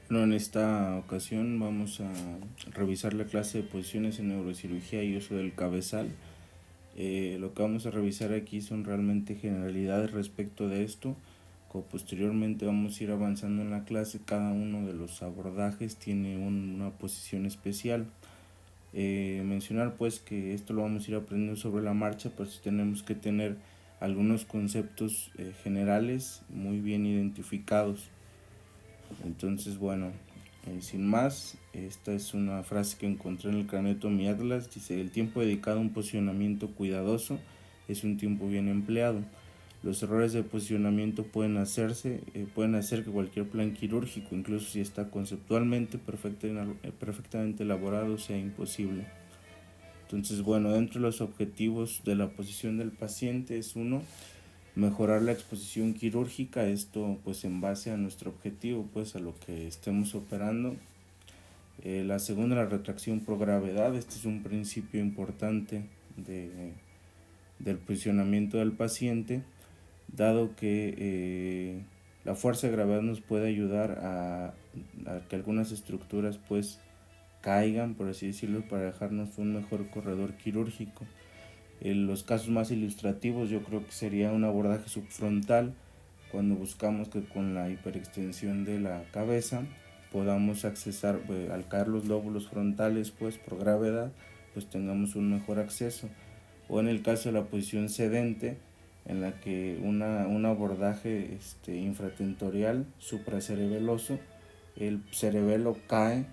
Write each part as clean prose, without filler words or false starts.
Bueno, en esta ocasión vamos a revisar la clase de posiciones en neurocirugía y uso del cabezal. Lo que vamos a revisar aquí son realmente generalidades respecto de esto. Como posteriormente vamos a ir avanzando en la clase, cada uno de los abordajes tiene una posición especial. Mencionar pues que esto lo vamos a ir aprendiendo sobre la marcha, pues tenemos que tener algunos conceptos generales muy bien identificados. Entonces, bueno, sin más, esta es una frase que encontré en el Craneotomy Atlas. Dice: el tiempo dedicado a un posicionamiento cuidadoso es un tiempo bien empleado. Los errores de posicionamiento pueden hacer que cualquier plan quirúrgico, incluso si está conceptualmente perfectamente elaborado, sea imposible. Entonces, bueno, dentro de los objetivos de la posición del paciente es uno, mejorar la exposición quirúrgica, esto pues en base a nuestro objetivo, pues a lo que estemos operando. La segunda, la retracción por gravedad. Este es un principio importante del posicionamiento del paciente, dado que la fuerza de gravedad nos puede ayudar a que algunas estructuras pues caigan, por así decirlo, para dejarnos un mejor corredor quirúrgico. En los casos más ilustrativos yo creo que sería un abordaje subfrontal, cuando buscamos que con la hiperextensión de la cabeza podamos accesar, al caer los lóbulos frontales pues por gravedad, pues tengamos un mejor acceso. O en el caso de la posición sedente, en la que un abordaje infratentorial supracerebeloso, el cerebelo cae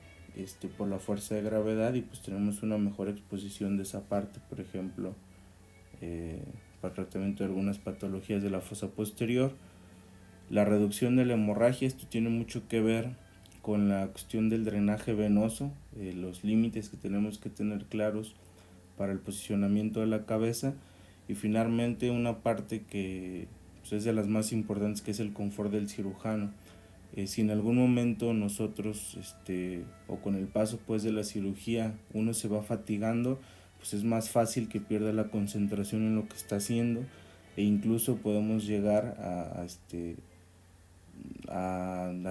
por la fuerza de gravedad y pues tenemos una mejor exposición de esa parte, por ejemplo, para el tratamiento de algunas patologías de la fosa posterior. La reducción de la hemorragia, esto tiene mucho que ver con la cuestión del drenaje venoso, los límites que tenemos que tener claros para el posicionamiento de la cabeza, y finalmente una parte que pues, es de las más importantes, que es el confort del cirujano. Si en algún momento nosotros o con el paso pues de la cirugía uno se va fatigando, pues es más fácil que pierda la concentración en lo que está haciendo, e incluso podemos llegar a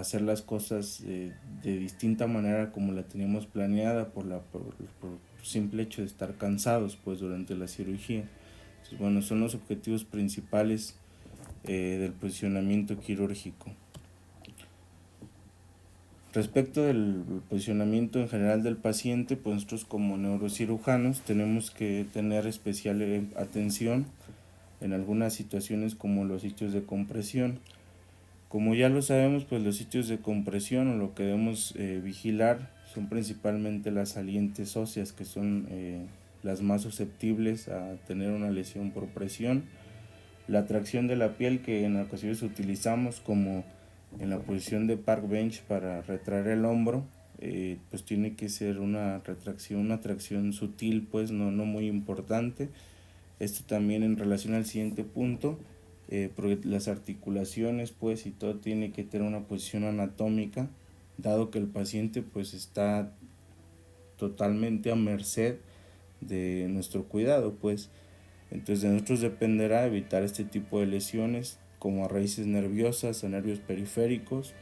hacer las cosas de distinta manera como la teníamos planeada por simple hecho de estar cansados pues durante la cirugía. Entonces, bueno, son los objetivos principales del posicionamiento quirúrgico. Respecto del posicionamiento en general del paciente, pues nosotros como neurocirujanos tenemos que tener especial atención en algunas situaciones como los sitios de compresión. Como ya lo sabemos, pues los sitios de compresión, o lo que debemos vigilar, son principalmente las salientes óseas, que son las más susceptibles a tener una lesión por presión. La tracción de la piel, que en ocasiones utilizamos como en la posición de park bench para retraer el hombro, pues tiene que ser una tracción sutil, pues no muy importante. Esto también en relación al siguiente punto, porque las articulaciones pues y todo tiene que tener una posición anatómica, dado que el paciente pues está totalmente a merced de nuestro cuidado, pues entonces de nosotros dependerá evitar este tipo de lesiones, como a raíces nerviosas, a nervios periféricos.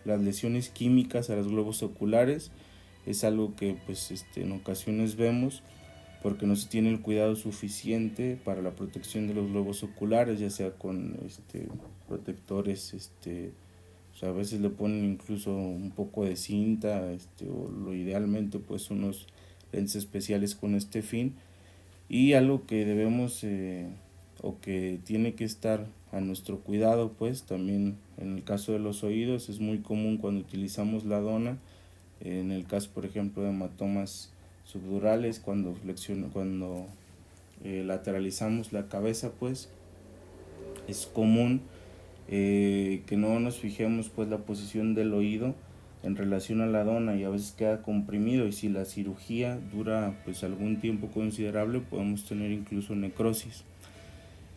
Las lesiones químicas a los globos oculares es algo que pues en ocasiones vemos porque no se tiene el cuidado suficiente para la protección de los globos oculares, ya sea con protectores, o sea, a veces le ponen incluso un poco de cinta, o lo idealmente pues unos lentes especiales con este fin. Y algo que debemos o que tiene que estar a nuestro cuidado, pues también en el caso de los oídos es muy común cuando utilizamos la dona, en el caso por ejemplo de hematomas subdurales, cuando lateralizamos la cabeza, pues es común que no nos fijemos pues la posición del oído en relación a la dona, y a veces queda comprimido, y si la cirugía dura pues algún tiempo considerable podemos tener incluso necrosis.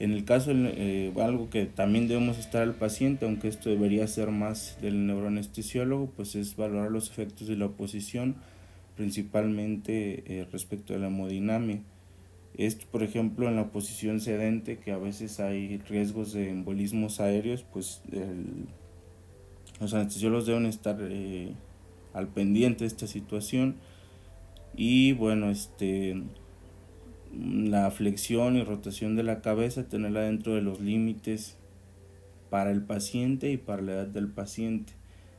En el caso, algo que también debemos estar al paciente, aunque esto debería ser más del neuroanestesiólogo, pues es valorar los efectos de la posición, principalmente respecto a la hemodinamia. Esto, por ejemplo, en la posición sedente, que a veces hay riesgos de embolismos aéreos, pues Los anestesiólogos deben estar al pendiente de esta situación. Y bueno, la flexión y rotación de la cabeza, tenerla dentro de los límites para el paciente y para la edad del paciente.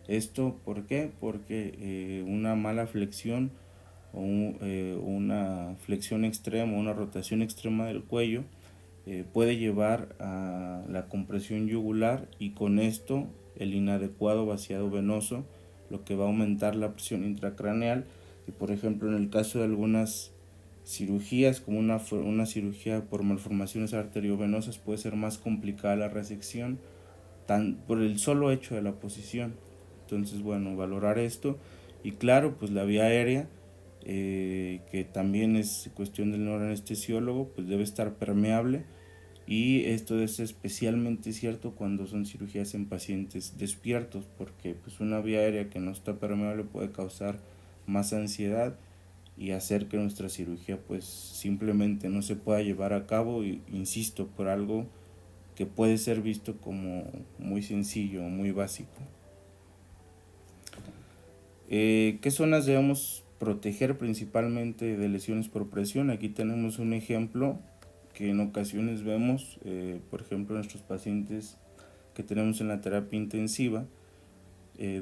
¿Esto por qué? Porque una mala flexión o una flexión extrema, una rotación extrema del cuello puede llevar a la compresión yugular, y con esto el inadecuado vaciado venoso, lo que va a aumentar la presión intracraneal. Y por ejemplo, en el caso de algunas cirugías, como una cirugía por malformaciones arteriovenosas, puede ser más complicada la resección por el solo hecho de la posición. Entonces, bueno, valorar esto. Y claro, pues la vía aérea, que también es cuestión del neuroanestesiólogo, pues debe estar permeable. Y esto es especialmente cierto cuando son cirugías en pacientes despiertos, porque pues una vía aérea que no está permeable puede causar más ansiedad y hacer que nuestra cirugía pues simplemente no se pueda llevar a cabo, y insisto, por algo que puede ser visto como muy sencillo, muy básico. ¿Qué zonas debemos proteger principalmente de lesiones por presión? Aquí tenemos un ejemplo que en ocasiones vemos, por ejemplo, nuestros pacientes que tenemos en la terapia intensiva,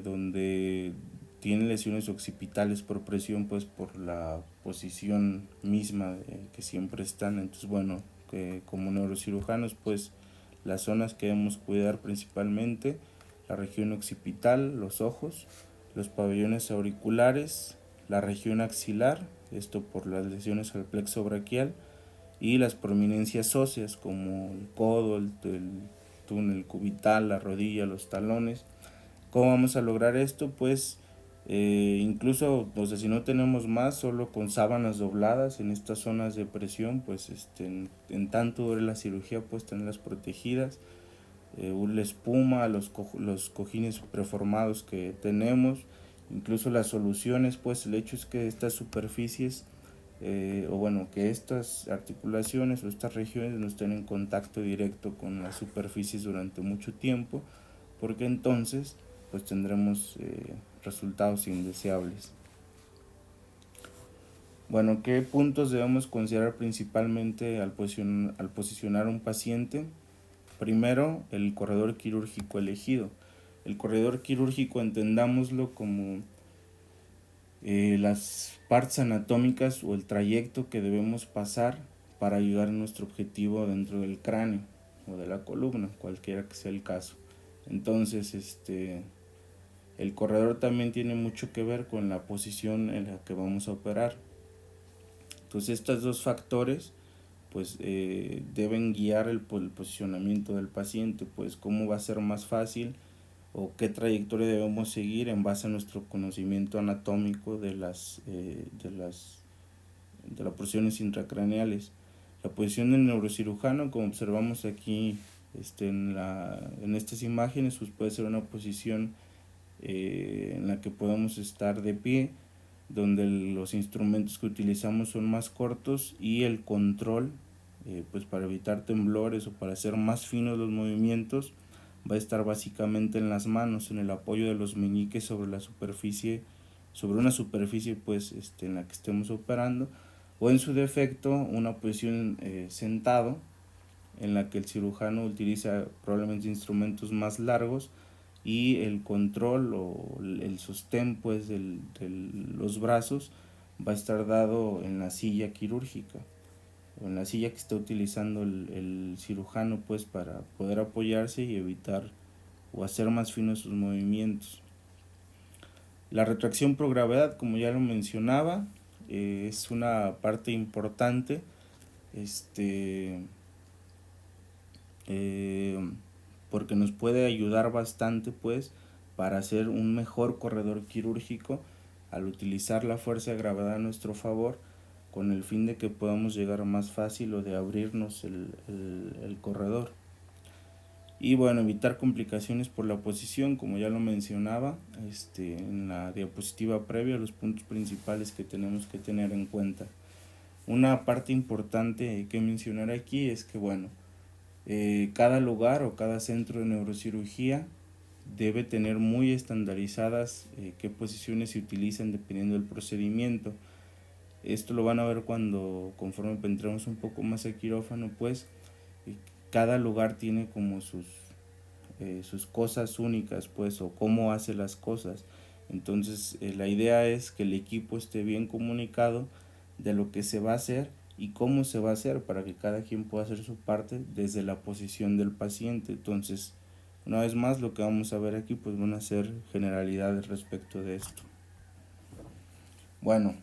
donde tienen lesiones occipitales por presión, pues por la posición misma que siempre están. Entonces, bueno, como neurocirujanos, pues las zonas que debemos cuidar principalmente: la región occipital, los ojos, los pabellones auriculares, la región axilar, esto por las lesiones al plexo braquial, y las prominencias óseas como el codo, el túnel cubital, la rodilla, los talones. ¿Cómo vamos a lograr esto? Pues incluso, o sea, si no tenemos más, solo con sábanas dobladas en estas zonas de presión, pues en tanto dure la cirugía, pues tenerlas protegidas. La espuma, los cojines preformados que tenemos, incluso las soluciones, pues el hecho es que estas superficies, o bueno, que estas articulaciones o estas regiones no estén en contacto directo con las superficies durante mucho tiempo, porque entonces pues tendremos resultados indeseables. Bueno, ¿qué puntos debemos considerar principalmente al posicionar a un paciente? Primero, el corredor quirúrgico elegido. El corredor quirúrgico, entendámoslo como las partes anatómicas o el trayecto que debemos pasar para llegar a nuestro objetivo dentro del cráneo o de la columna, cualquiera que sea el caso. Entonces, el corredor también tiene mucho que ver con la posición en la que vamos a operar. Entonces, estos dos factores pues deben guiar el posicionamiento del paciente, pues cómo va a ser más fácil o qué trayectoria debemos seguir en base a nuestro conocimiento anatómico de las porciones intracraneales. La posición del neurocirujano, como observamos aquí en estas imágenes, pues puede ser una posición en la que podemos estar de pie, donde los instrumentos que utilizamos son más cortos, y el control, pues para evitar temblores o para hacer más finos los movimientos, va a estar básicamente en las manos, en el apoyo de los meñiques sobre la superficie, sobre una superficie pues en la que estemos operando, o en su defecto una posición sentado, en la que el cirujano utiliza probablemente instrumentos más largos, y el control o el sostén pues de los brazos va a estar dado en la silla quirúrgica o en la silla que está utilizando el cirujano, pues para poder apoyarse y evitar o hacer más finos sus movimientos. La retracción por gravedad, como ya lo mencionaba, es una parte importante, porque nos puede ayudar bastante pues para hacer un mejor corredor quirúrgico al utilizar la fuerza de gravedad a nuestro favor, con el fin de que podamos llegar más fácil o de abrirnos el corredor. Y bueno, evitar complicaciones por la posición, como ya lo mencionaba en la diapositiva previa, los puntos principales que tenemos que tener en cuenta. Una parte importante que mencionar aquí es que bueno, cada lugar o cada centro de neurocirugía debe tener muy estandarizadas qué posiciones se utilizan dependiendo del procedimiento. Esto lo van a ver conforme entremos un poco más al quirófano, pues cada lugar tiene como sus cosas únicas, pues, o cómo hace las cosas. Entonces la idea es que el equipo esté bien comunicado de lo que se va a hacer y cómo se va a hacer, para que cada quien pueda hacer su parte desde la posición del paciente. Entonces, una vez más, lo que vamos a ver aquí pues van a ser generalidades respecto de esto. Bueno,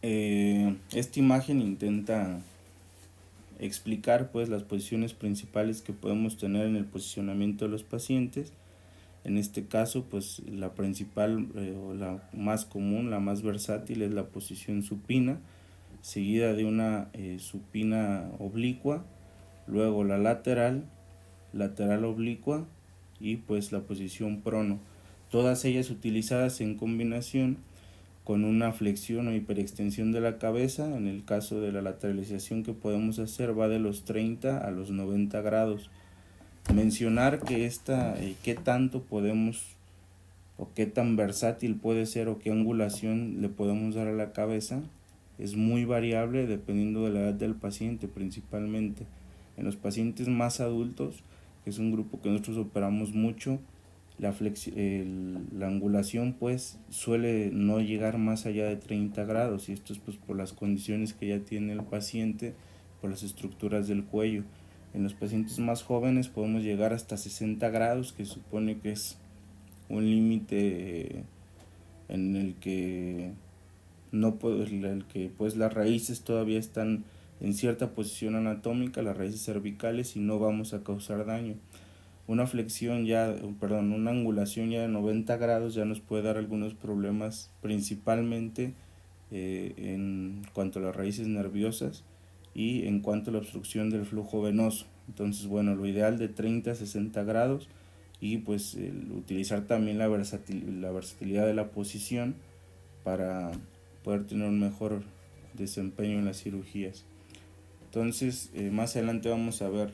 esta imagen intenta explicar pues las posiciones principales que podemos tener en el posicionamiento de los pacientes. En este caso pues la principal o la más común, la más versátil, es la posición supina, seguida de una supina oblicua, luego la lateral, lateral oblicua y pues la posición prono, todas ellas utilizadas en combinación con una flexión o hiperextensión de la cabeza. En el caso de la lateralización que podemos hacer va de los 30 a los 90 grados. Mencionar que qué tanto podemos o qué tan versátil puede ser o qué angulación le podemos dar a la cabeza es muy variable dependiendo de la edad del paciente principalmente. En los pacientes más adultos, que es un grupo que nosotros operamos mucho, la angulación pues suele no llegar más allá de 30 grados, y esto es pues por las condiciones que ya tiene el paciente, por las estructuras del cuello. En los pacientes más jóvenes podemos llegar hasta 60 grados, que supone que es un límite en el que pues las raíces todavía están en cierta posición anatómica, las raíces cervicales, y no vamos a causar daño. Una angulación ya de 90 grados ya nos puede dar algunos problemas, principalmente en cuanto a las raíces nerviosas y en cuanto a la obstrucción del flujo venoso. Entonces, bueno, lo ideal de 30 a 60 grados, y pues utilizar también la versatilidad de la posición para poder tener un mejor desempeño en las cirugías. Entonces, más adelante vamos a ver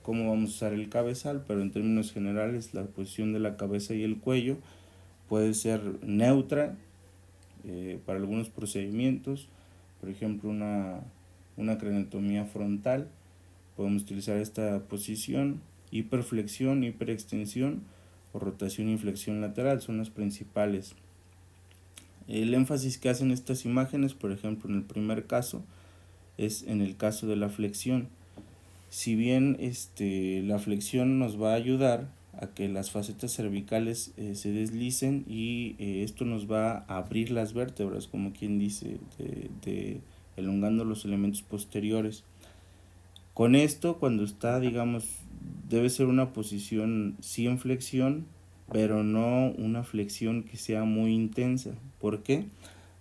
cómo vamos a usar el cabezal, pero en términos generales la posición de la cabeza y el cuello puede ser neutra para algunos procedimientos. Por ejemplo, una craniotomía frontal, podemos utilizar esta posición. Hiperflexión, hiperextensión o rotación y flexión lateral son las principales. El énfasis que hacen estas imágenes, por ejemplo en el primer caso, es en el caso de la flexión. Si bien la flexión nos va a ayudar a que las facetas cervicales se deslicen, y esto nos va a abrir las vértebras, como quien dice, elongando los elementos posteriores. Con esto, cuando está, digamos, debe ser una posición sí en flexión, pero no una flexión que sea muy intensa. ¿Por qué?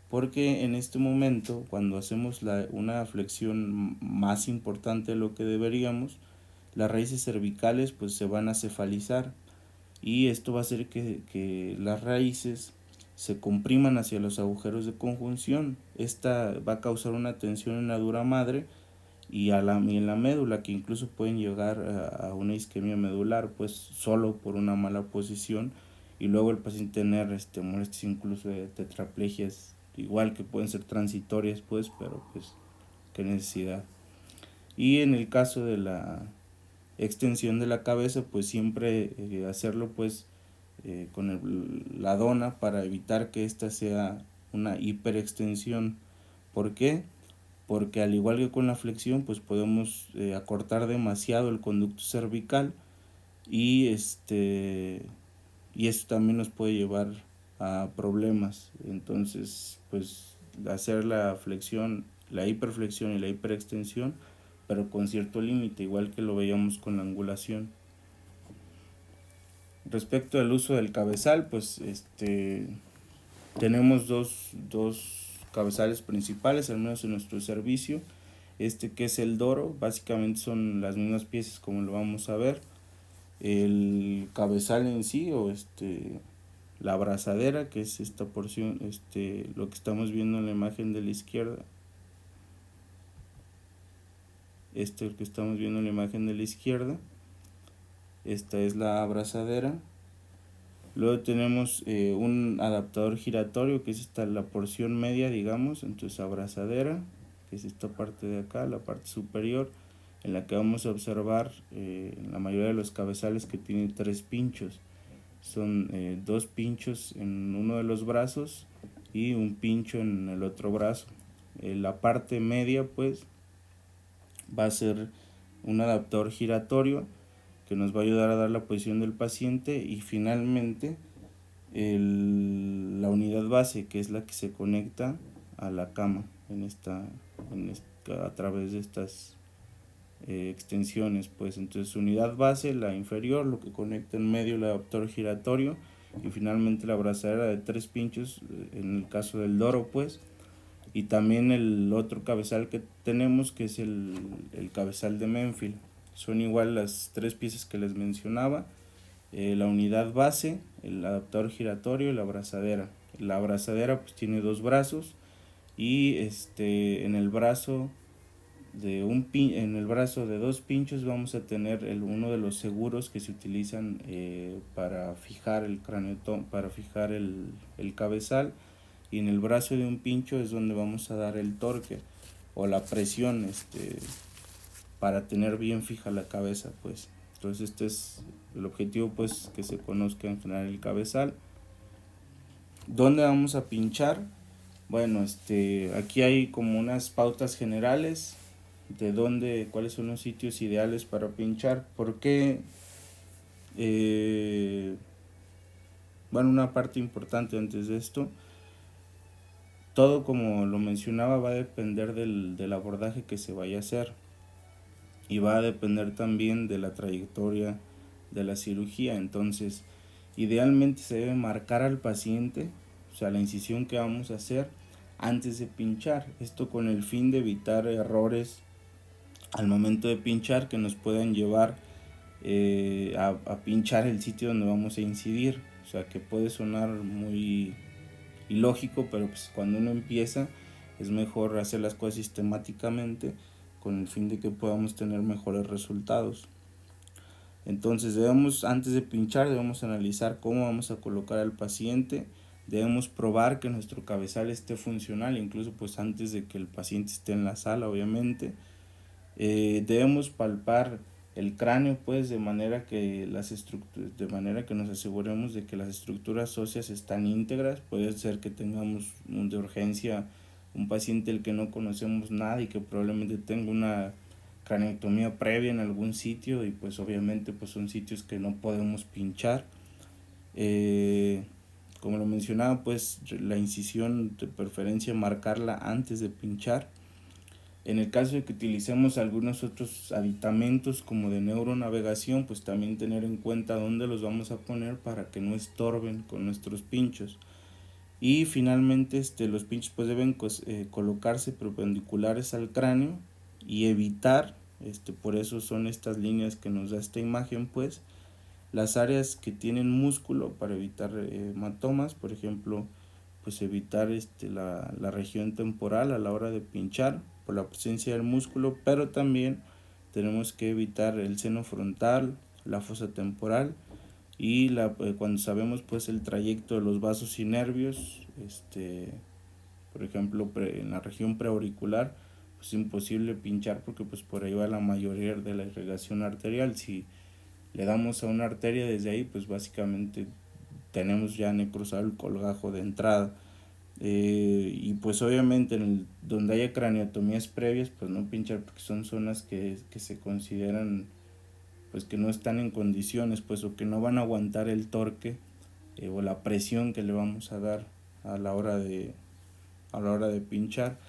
Porque en este momento, cuando hacemos una flexión más importante de lo que deberíamos, las raíces cervicales pues se van a cefalizar, y esto va a hacer que las raíces se compriman hacia los agujeros de conjunción. Esta va a causar una tensión en la dura madre y en la médula, que incluso pueden llegar a una isquemia medular, pues solo por una mala posición, y luego el paciente tener molestias incluso de tetraplegias, igual que pueden ser transitorias, pues, pero pues qué necesidad. Y en el caso de la extensión de la cabeza, pues siempre hacerlo pues con la dona, para evitar que esta sea una hiperextensión. ¿Por qué? Porque al igual que con la flexión, pues podemos acortar demasiado el conducto cervical, y y esto también nos puede llevar a problemas. Entonces, pues hacer la flexión, la hiperflexión y la hiperextensión, pero con cierto límite, igual que lo veíamos con la angulación. Respecto al uso del cabezal, pues tenemos dos cabezales principales, al menos en nuestro servicio. Que es el doro, básicamente son las mismas piezas como lo vamos a ver. El cabezal en sí, o la abrazadera, que es esta porción, lo que estamos viendo en la imagen de la izquierda. Que estamos viendo en la imagen de la izquierda. Esta es la abrazadera, Luego tenemos un adaptador giratorio, que es esta la porción media, digamos, entonces abrazadera, que es esta parte de acá, la parte superior, en la que vamos a observar en la mayoría de los cabezales que tienen 3 pinchos. Son 2 pinchos en uno de los brazos y un pincho en el otro brazo. La parte media pues va a ser un adaptador giratorio que nos va a ayudar a dar la posición del paciente, y finalmente la unidad base, que es la que se conecta a la cama a través de estas extensiones. Pues entonces unidad base, la inferior, lo que conecta en medio el adaptador giratorio, y finalmente la abrazadera de 3 pinchos en el caso del Doro pues. Y también el otro cabezal que tenemos, que es el cabezal de Menfield. Son igual las 3 piezas que les mencionaba: la unidad base, el adaptador giratorio y la abrazadera. La abrazadera pues tiene 2 brazos, y en el brazo en el brazo de 2 pinchos vamos a tener uno de los seguros que se utilizan para fijar el cráneo, para fijar el cabezal, y en el brazo de un pincho es donde vamos a dar el torque o la presión para tener bien fija la cabeza pues. Entonces este es el objetivo, pues, que se conozca en general el cabezal. ¿Dónde vamos a pinchar? Bueno, aquí hay como unas pautas generales de cuáles son los sitios ideales para pinchar. ¿Por qué? Bueno, una parte importante antes de esto: todo, como lo mencionaba, va a depender del abordaje que se vaya a hacer, y va a depender también de la trayectoria de la cirugía. Entonces, idealmente se debe marcar al paciente, o sea, la incisión que vamos a hacer antes de pinchar. Esto con el fin de evitar errores al momento de pinchar que nos puedan llevar a pinchar el sitio donde vamos a incidir. O sea, que puede sonar muy ilógico, pero pues cuando uno empieza es mejor hacer las cosas sistemáticamente con el fin de que podamos tener mejores resultados. Entonces antes de pinchar, debemos analizar cómo vamos a colocar al paciente. Debemos probar que nuestro cabezal esté funcional, incluso pues antes de que el paciente esté en la sala, obviamente. Debemos palpar el cráneo pues de manera que nos aseguremos de que las estructuras óseas están íntegras. Puede ser que tengamos de urgencia un paciente del que no conocemos nada y que probablemente tenga una craneotomía previa en algún sitio, y pues obviamente pues son sitios que no podemos pinchar. Como lo mencionaba, pues la incisión de preferencia marcarla antes de pinchar. En el caso de que utilicemos algunos otros aditamentos como de neuronavegación, pues también tener en cuenta dónde los vamos a poner para que no estorben con nuestros pinchos. Y finalmente los pinchos pues deben colocarse perpendiculares al cráneo y evitar, por eso son estas líneas que nos da esta imagen, pues las áreas que tienen músculo, para evitar hematomas. Por ejemplo, pues evitar la región temporal a la hora de pinchar por la presencia del músculo, pero también tenemos que evitar el seno frontal, la fosa temporal, y cuando sabemos pues el trayecto de los vasos y nervios, por ejemplo en la región preauricular, pues es imposible pinchar porque pues por ahí va la mayoría de la irrigación arterial. Si le damos a una arteria desde ahí, pues básicamente tenemos ya necrosado el colgajo de entrada. Y pues obviamente donde haya craneotomías previas, pues no pinchar porque son zonas que se consideran pues que no están en condiciones, pues, o que no van a aguantar el torque o la presión que le vamos a dar a la hora de pinchar.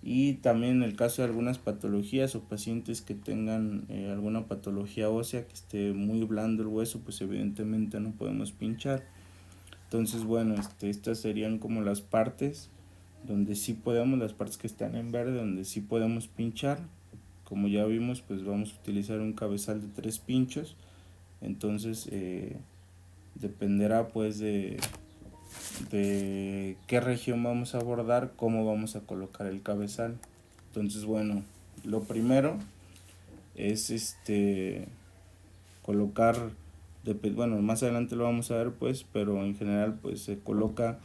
Y también en el caso de algunas patologías o pacientes que tengan alguna patología ósea, que esté muy blando el hueso, pues evidentemente no podemos pinchar. Entonces, bueno, estas serían como las partes donde sí podemos, las partes que están en verde, donde sí podemos pinchar. Como ya vimos, pues vamos a utilizar un cabezal de 3 pinchos. Entonces, dependerá pues de qué región vamos a abordar, cómo vamos a colocar el cabezal. Entonces, bueno, lo primero es colocar bueno, más adelante lo vamos a ver pues, pero en general pues se coloca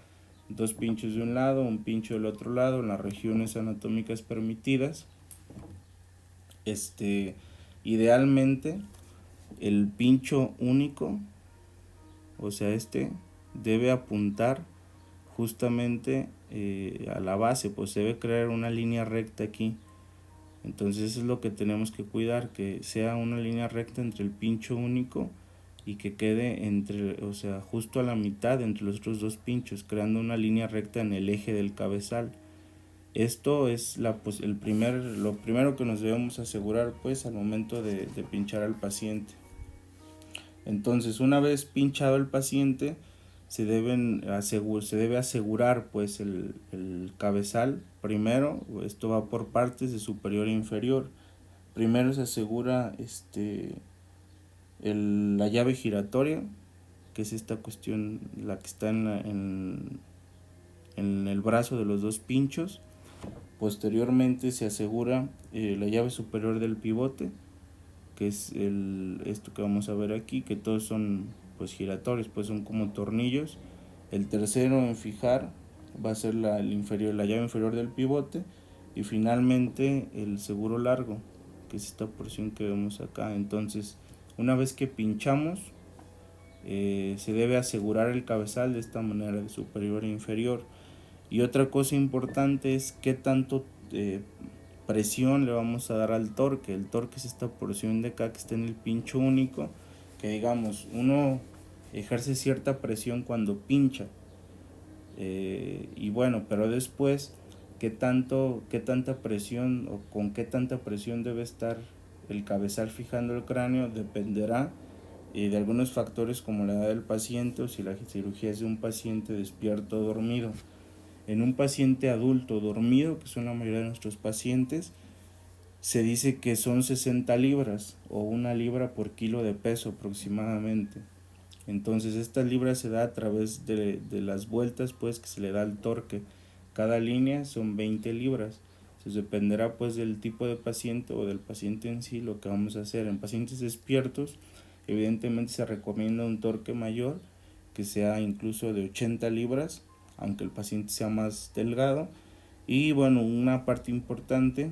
2 pinchos de un lado, un pincho del otro lado en las regiones anatómicas permitidas. Idealmente el pincho único, o sea debe apuntar justamente a la base, pues se debe crear una línea recta aquí. Entonces eso es lo que tenemos que cuidar, que sea una línea recta entre el pincho único y que quede o sea, justo a la mitad entre los otros 2 pinchos, creando una línea recta en el eje del cabezal. Esto es lo primero que nos debemos asegurar pues al momento de pinchar al paciente. Entonces, una vez pinchado el paciente, se debe asegurar pues el cabezal. Primero, esto va por partes de superior e inferior. Primero se asegura la llave giratoria, que es esta cuestión, la que está en el brazo de los 2 pinchos. Posteriormente se asegura la llave superior del pivote, que es esto que vamos a ver aquí, que todos son pues giratorios, pues son como tornillos. El tercero en fijar va a ser la llave inferior del pivote, y finalmente el seguro largo, que es esta porción que vemos acá. Entonces, una vez que pinchamos, se debe asegurar el cabezal de esta manera, de superior e inferior. Y otra cosa importante es qué tanto presión le vamos a dar al torque. El torque es esta porción de acá que está en el pincho único, que digamos, uno ejerce cierta presión cuando pincha. Y bueno, pero después, qué tanta presión o con qué tanta presión debe estar el cabezal fijando el cráneo dependerá de algunos factores como la edad del paciente o si la cirugía es de un paciente despierto o dormido. En un paciente adulto dormido, que son la mayoría de nuestros pacientes, se dice que son 60 libras o 1 libra por kilo de peso aproximadamente. Entonces esta libra se da a través de las vueltas pues que se le da al torque. Cada línea son 20 libras. Entonces dependerá pues del tipo de paciente o del paciente en sí lo que vamos a hacer. En pacientes despiertos evidentemente se recomienda un torque mayor, que sea incluso de 80 libras, aunque el paciente sea más delgado. Y bueno, una parte importante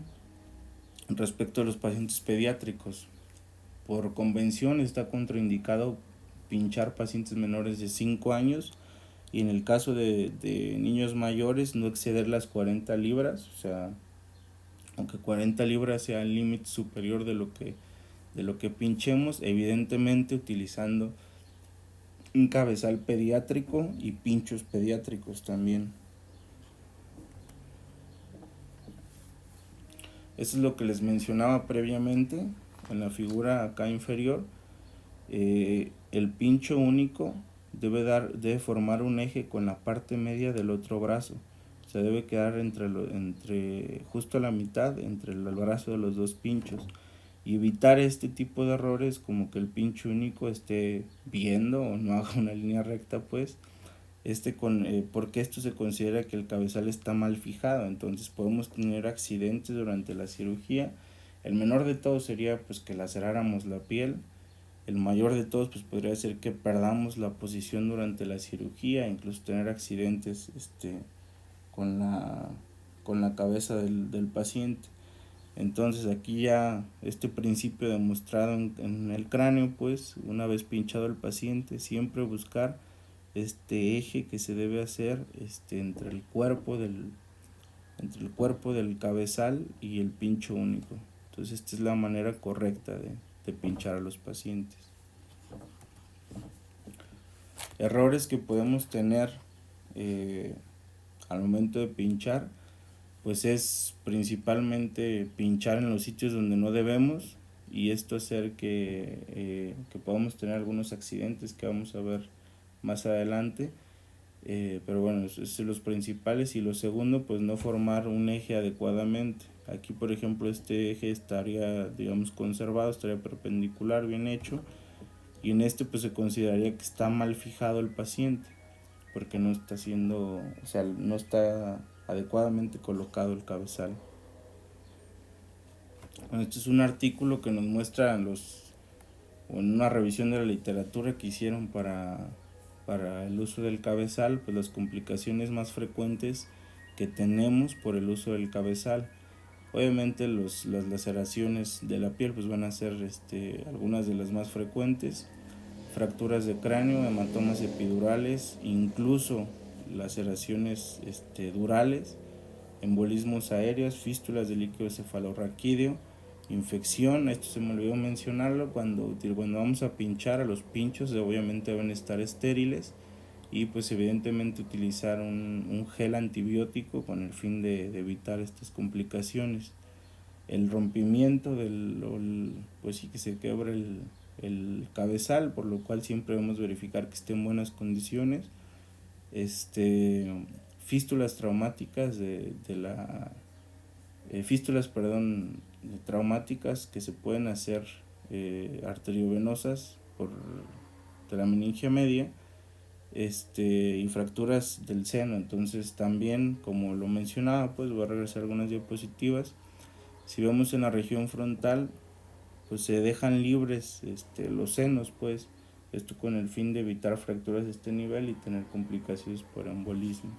respecto a los pacientes pediátricos. Por convención está contraindicado pinchar pacientes menores de 5 años, y en el caso de niños mayores no exceder las 40 libras, o sea, aunque 40 libras sea el límite superior de lo que pinchemos, evidentemente utilizando un cabezal pediátrico y pinchos pediátricos también. Eso es lo que les mencionaba previamente en la figura acá inferior. El pincho único debe formar un eje con la parte media del otro brazo. Se debe quedar entre justo a la mitad entre el brazo de los 2 pinchos, y evitar este tipo de errores como que el pincho único esté viendo o no haga una línea recta pues, porque esto se considera que el cabezal está mal fijado. Entonces podemos tener accidentes durante la cirugía. El menor de todos sería pues que laceráramos la piel. El mayor de todos pues podría ser que perdamos la posición durante la cirugía, incluso tener accidentes con la cabeza del paciente. Entonces aquí ya este principio demostrado en el cráneo, pues una vez pinchado el paciente, siempre buscar este eje que se debe hacer entre el cuerpo del cabezal y el pincho único. Entonces esta es la manera correcta de pinchar a los pacientes. Errores que podemos tener al momento de pinchar, pues es principalmente pinchar en los sitios donde no debemos, y esto hacer que podamos tener algunos accidentes que vamos a ver más adelante. Pero bueno, esos son los principales. Y lo segundo, pues no formar un eje adecuadamente. Aquí por ejemplo este eje estaría, digamos, conservado, estaría perpendicular, bien hecho, y en pues se consideraría que está mal fijado el paciente, porque no está no está adecuadamente colocado el cabezal. Bueno, este es un artículo que nos muestra o en una revisión de la literatura que hicieron para el uso del cabezal, pues las complicaciones más frecuentes que tenemos por el uso del cabezal. Obviamente las laceraciones de la piel pues van a ser algunas de las más frecuentes, fracturas de cráneo, hematomas epidurales, incluso laceraciones durales, embolismos aéreos, fístulas de líquido cefalorraquídeo, infección. Esto se me olvidó mencionarlo, cuando vamos a pinchar, a los pinchos obviamente deben estar estériles, y pues evidentemente utilizar un gel antibiótico con el fin de evitar estas complicaciones. El rompimiento pues sí, que se quebra el cabezal, por lo cual siempre debemos verificar que esté en buenas condiciones. Fístulas traumáticas traumáticas que se pueden hacer arteriovenosas de la meningia media, y fracturas del seno. Entonces también, como lo mencionaba, pues voy a regresar algunas diapositivas. Si vemos en la región frontal, pues se dejan libres los senos, pues esto con el fin de evitar fracturas de este nivel y tener complicaciones por embolismos.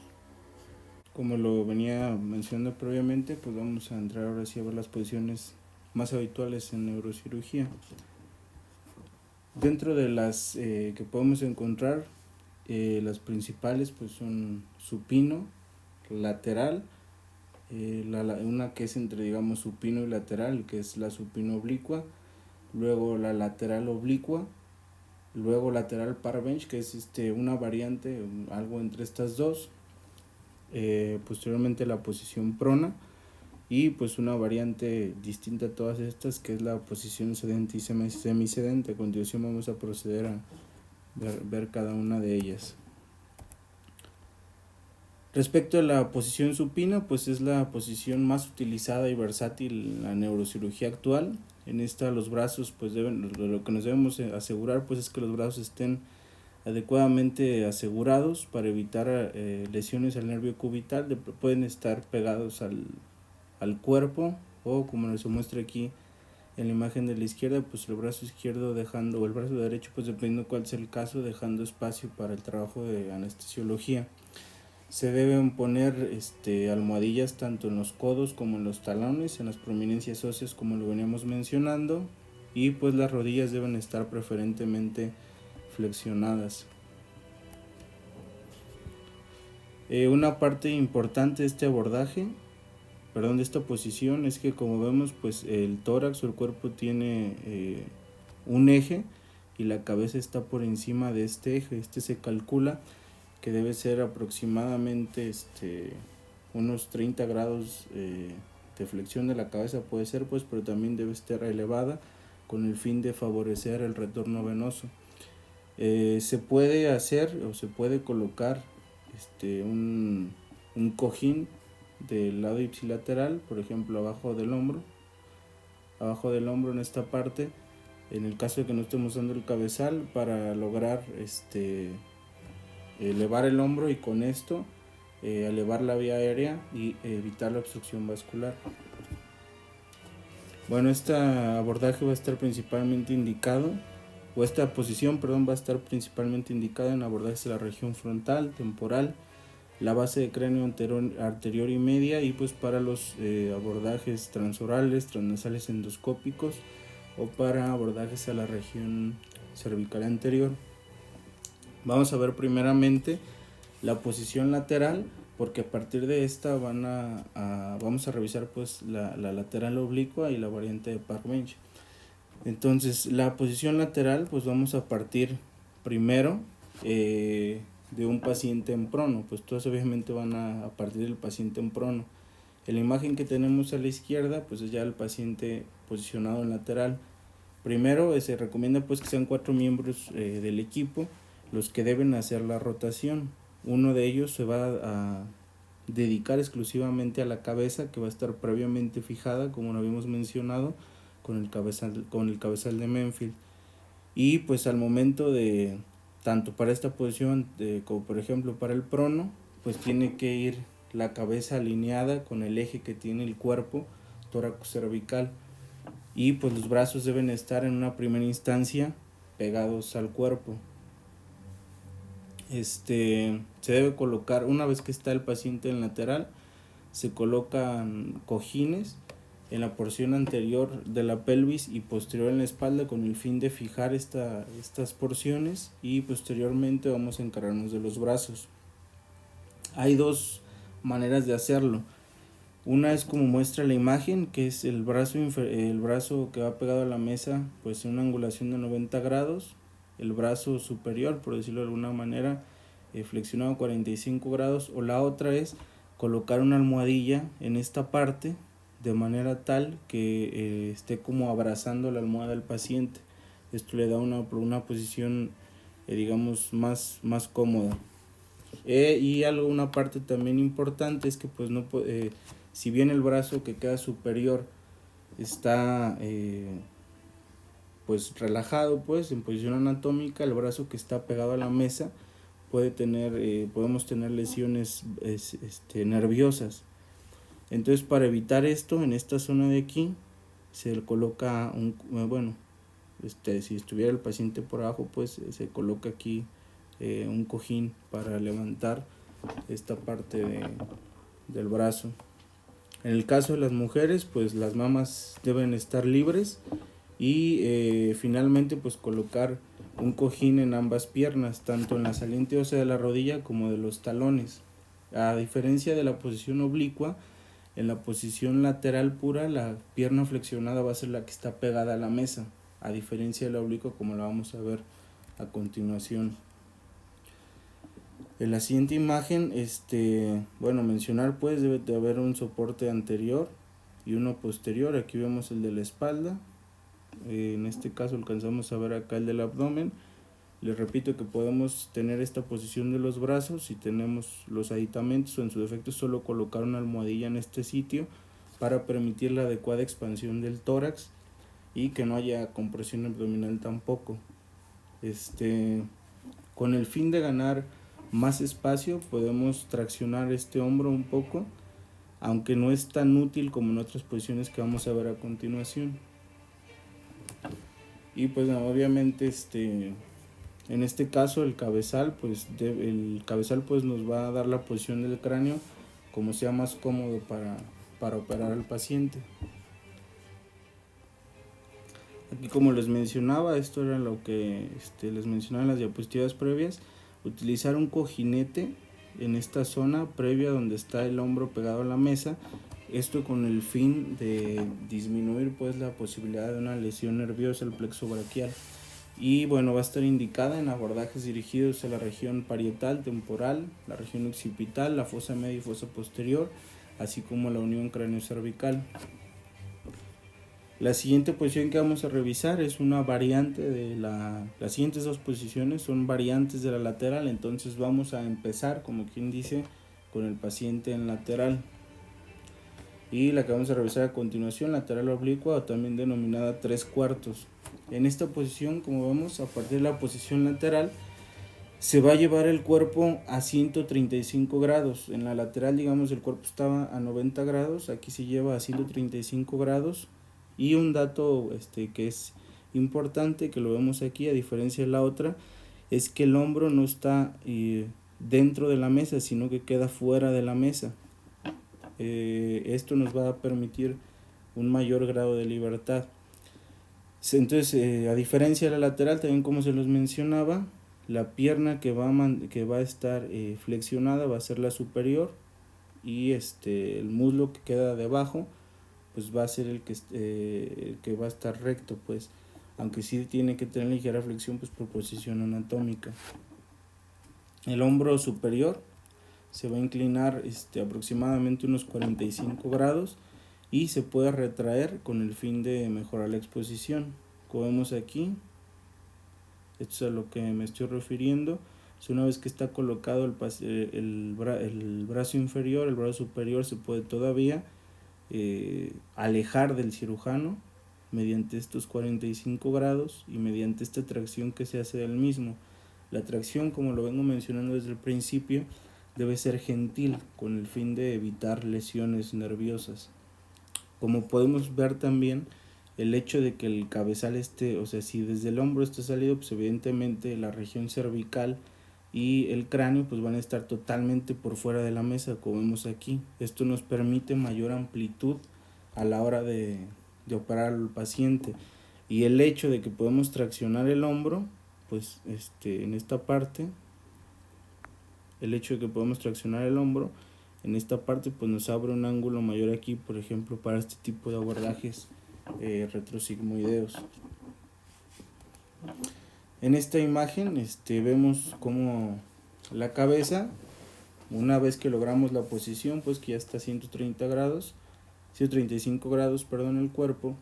Como lo venía mencionando previamente, pues vamos a entrar ahora sí a ver las posiciones más habituales en neurocirugía. Dentro de las que podemos encontrar, las principales pues son supino, lateral, una que es entre digamos supino y lateral, que es la supino oblicua, luego la lateral oblicua, luego lateral parbench, que es una variante, algo entre estas dos, posteriormente la posición prona, y pues una variante distinta a todas estas, que es la posición sedente y semisedente. A continuación vamos a proceder a ver cada una de ellas. Respecto a la posición supina, pues es la posición más utilizada y versátil en la neurocirugía actual. En esta los brazos pues lo que nos debemos asegurar pues es que los brazos estén adecuadamente asegurados para evitar lesiones al nervio cubital. Pueden estar pegados al cuerpo, o como se muestra aquí en la imagen de la izquierda, pues el brazo izquierdo dejando, o el brazo derecho, pues dependiendo cuál sea el caso, dejando espacio para el trabajo de anestesiología. Se deben poner almohadillas tanto en los codos como en los talones, en las prominencias óseas como lo veníamos mencionando, y pues las rodillas deben estar preferentemente flexionadas. Una parte importante de este abordaje, de esta posición, es que como vemos pues el tórax o el cuerpo tiene un eje y la cabeza está por encima de este eje. Se calcula que debe ser aproximadamente unos 30 grados de flexión de la cabeza, puede ser pues, pero también debe estar elevada con el fin de favorecer el retorno venoso. Se puede hacer o se puede colocar un cojín del lado ipsilateral, por ejemplo abajo del hombro en esta parte, en el caso de que no estemos usando el cabezal, para lograr elevar el hombro y con esto elevar la vía aérea y evitar la obstrucción vascular. Bueno, este abordaje va a estar principalmente indicado, o esta posición, va a estar principalmente indicada en abordajes de la región frontal, temporal, la base de cráneo anterior y media, y pues para los abordajes transorales, transnasales endoscópicos, o para abordajes a la región cervical anterior. Vamos a ver primeramente la posición lateral, porque a partir de esta vamos a revisar pues la lateral oblicua y la variante de Park-Bench. Entonces la posición lateral, pues vamos a partir primero de un paciente en prono, pues todos obviamente van a partir del paciente en prono. En la imagen que tenemos a la izquierda, pues es ya el paciente posicionado en lateral. Primero se recomienda pues que sean 4 miembros del equipo los que deben hacer la rotación. Uno de ellos se va a dedicar exclusivamente a la cabeza, que va a estar previamente fijada, como lo habíamos mencionado, con el cabezal de Menfield. Y pues al momento de, tanto para esta posición como por ejemplo para el prono, pues tiene que ir la cabeza alineada con el eje que tiene el cuerpo tóraco cervical, y pues los brazos deben estar en una primera instancia pegados al cuerpo. Se debe colocar, una vez que está el paciente en lateral, se colocan cojines en la porción anterior de la pelvis y posterior en la espalda con el fin de fijar estas porciones, y posteriormente vamos a encargarnos de los brazos. Hay dos maneras de hacerlo. Una es como muestra la imagen, que es el brazo que va pegado a la mesa, pues en una angulación de 90 grados, el brazo superior, por decirlo de alguna manera, flexionado 45 grados, o la otra es colocar una almohadilla en esta parte de manera tal que esté como abrazando la almohada al paciente. Esto le da una posición digamos más cómoda. Y una parte también importante es que pues no si bien el brazo que queda superior está pues relajado, pues en posición anatómica, el brazo que está pegado a la mesa podemos tener lesiones nerviosas. Entonces, para evitar esto, en esta zona de aquí se le coloca si estuviera el paciente por abajo, pues se coloca aquí un cojín para levantar esta parte del brazo. En el caso de las mujeres, pues las mamas deben estar libres, y finalmente pues colocar un cojín en ambas piernas, tanto en la saliente ósea de la rodilla como de los talones. A diferencia de la posición oblicua, en la posición lateral pura, la pierna flexionada va a ser la que está pegada a la mesa, a diferencia de la oblicua, como la vamos a ver a continuación. En la siguiente imagen, mencionar pues debe de haber un soporte anterior y uno posterior. Aquí vemos el de la espalda, en este caso alcanzamos a ver acá el del abdomen. Les repito que podemos tener esta posición de los brazos si tenemos los aditamentos, o en su defecto solo colocar una almohadilla en este sitio para permitir la adecuada expansión del tórax y que no haya compresión abdominal tampoco. Con el fin de ganar más espacio podemos traccionar este hombro un poco, aunque no es tan útil como en otras posiciones que vamos a ver a continuación. Y pues obviamente en este caso el cabezal pues nos va a dar la posición del cráneo como sea más cómodo para operar al paciente. Aquí, como les mencionaba, esto era lo que les mencionaba en las diapositivas previas: utilizar un cojinete en esta zona previa donde está el hombro pegado a la mesa, esto con el fin de disminuir pues la posibilidad de una lesión nerviosa al plexo braquial. Y bueno, va a estar indicada en abordajes dirigidos a la región parietal, temporal, la región occipital, la fosa media y fosa posterior, así como la unión cráneo-cervical. La siguiente posición que vamos a revisar es una variante de las siguientes dos posiciones son variantes de la lateral. Entonces vamos a empezar, como quien dice, con el paciente en lateral. Y la que vamos a revisar a continuación, lateral oblicua, o también denominada 3/4. En esta posición, como vemos, a partir de la posición lateral, se va a llevar el cuerpo a 135 grados. En la lateral, digamos, el cuerpo estaba a 90 grados, aquí se lleva a 135 grados. Y un dato que es importante, que lo vemos aquí a diferencia de la otra, es que el hombro no está dentro de la mesa, sino que queda fuera de la mesa. Esto nos va a permitir un mayor grado de libertad. Entonces, a diferencia de la lateral, también como se los mencionaba, la pierna que va a estar flexionada va a ser la superior, y el muslo que queda debajo pues va a ser el que va a estar recto, pues, aunque sí tiene que tener ligera flexión pues por posición anatómica. El hombro superior se va a inclinar aproximadamente unos 45 grados y se puede retraer con el fin de mejorar la exposición. Como vemos aquí, esto es a lo que me estoy refiriendo. Una vez que está colocado el brazo inferior, el brazo superior se puede todavía alejar del cirujano mediante estos 45 grados y mediante esta tracción que se hace del mismo. La tracción, como lo vengo mencionando desde el principio, debe ser gentil con el fin de evitar lesiones nerviosas. Como podemos ver también, el hecho de que el cabezal esté, o sea, si desde el hombro está salido, pues evidentemente la región cervical y el cráneo pues van a estar totalmente por fuera de la mesa, como vemos aquí. Esto nos permite mayor amplitud a la hora de operar al paciente. Y el hecho de que podemos traccionar el hombro, pues en esta parte, el hecho de que podemos traccionar el hombro, en esta parte pues nos abre un ángulo mayor aquí, por ejemplo, para este tipo de abordajes retrosigmoideos. En esta imagen vemos como la cabeza, una vez que logramos la posición, pues que ya está a 135 grados, perdón, el cuerpo,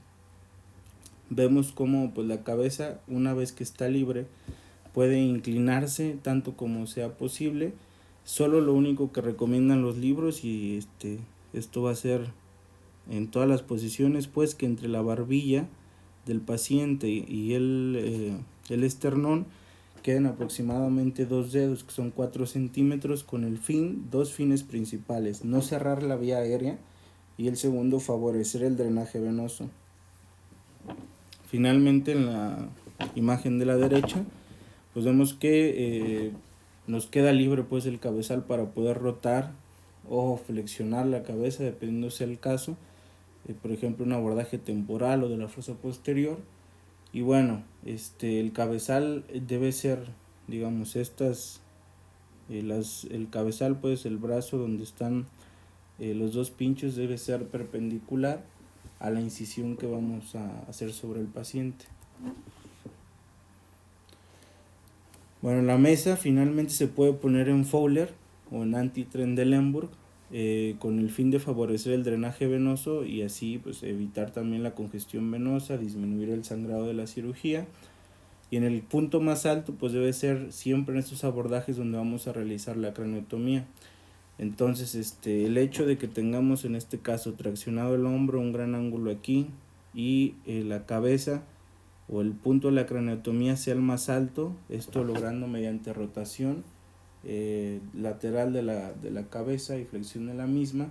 vemos como pues la cabeza, una vez que está libre, puede inclinarse tanto como sea posible. Solo lo único que recomiendan los libros, y esto va a ser en todas las posiciones, pues que entre la barbilla del paciente y el esternón queden aproximadamente 2 dedos, que son 4 centímetros, con el fin, 2 fines principales: no cerrar la vía aérea, y el segundo, favorecer el drenaje venoso. Finalmente, en la imagen de la derecha, pues vemos que nos queda libre pues el cabezal para poder rotar o flexionar la cabeza, dependiendo sea el caso, por ejemplo un abordaje temporal o de la fosa posterior. Y bueno, el cabezal debe ser, digamos, el cabezal, pues el brazo donde están los dos pinchos, debe ser perpendicular a la incisión que vamos a hacer sobre el paciente. Bueno, la mesa finalmente se puede poner en Fowler o en Anti-Trendelenburg, con el fin de favorecer el drenaje venoso y así pues evitar también la congestión venosa, disminuir el sangrado de la cirugía. Y en el punto más alto pues debe ser siempre en estos abordajes donde vamos a realizar la craniotomía. Entonces el hecho de que tengamos en este caso traccionado el hombro, un gran ángulo aquí, y la cabeza o el punto de la craniotomía sea el más alto, esto logrando mediante rotación lateral de la cabeza y flexión de la misma,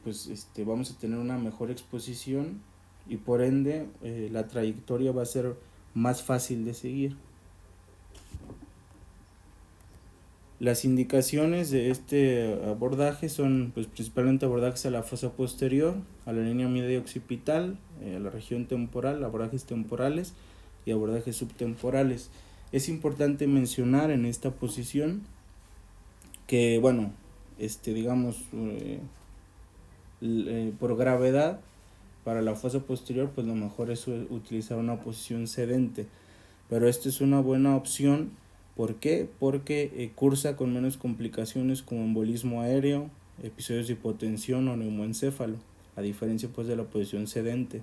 pues vamos a tener una mejor exposición y por ende la trayectoria va a ser más fácil de seguir. Las indicaciones de este abordaje son pues principalmente abordajes a la fosa posterior, a la línea media occipital, a la región temporal, abordajes temporales y abordajes subtemporales. Es importante mencionar en esta posición que, bueno, digamos, por gravedad, para la fosa posterior, pues lo mejor es utilizar una posición sedente, pero esta es una buena opción. ¿Por qué? Porque cursa con menos complicaciones como embolismo aéreo, episodios de hipotensión o neumoencéfalo, a diferencia pues de la posición sedente.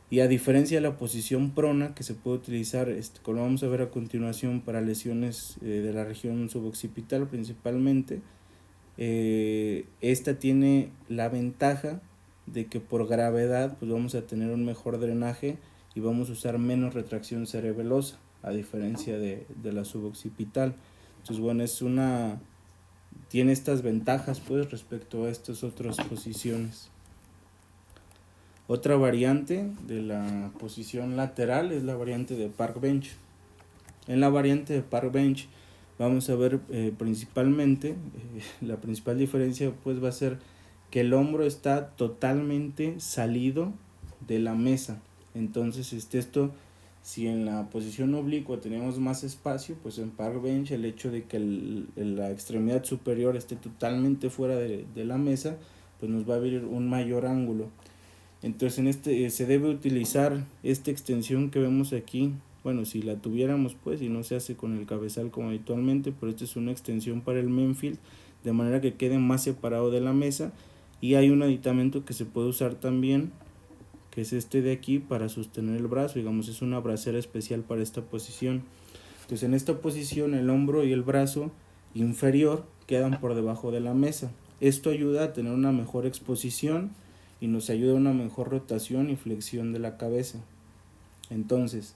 Y a diferencia de la posición prona, que se puede utilizar, como vamos a ver a continuación, para lesiones de la región suboccipital principalmente, esta tiene la ventaja de que por gravedad pues vamos a tener un mejor drenaje y vamos a usar menos retracción cerebelosa, a diferencia de la suboccipital. Entonces bueno, tiene estas ventajas pues respecto a estas otras posiciones. Otra variante de la posición lateral es la variante de park bench. En la variante de park bench vamos a ver principalmente, la principal diferencia pues va a ser que el hombro está totalmente salido de la mesa. Entonces esto, si en la posición oblicua tenemos más espacio, pues en park bench el hecho de que la extremidad superior esté totalmente fuera de la mesa, pues nos va a abrir un mayor ángulo. Entonces se debe utilizar esta extensión que vemos aquí. Bueno, si la tuviéramos pues, y no se hace con el cabezal como habitualmente, pero esta es una extensión para el Menfield, de manera que quede más separado de la mesa. Y hay un aditamento que se puede usar también, que es este de aquí, para sostener el brazo. Digamos, es una bracera especial para esta posición. Entonces en esta posición el hombro y el brazo inferior quedan por debajo de la mesa. Esto ayuda a tener una mejor exposición y nos ayuda a una mejor rotación y flexión de la cabeza. Entonces,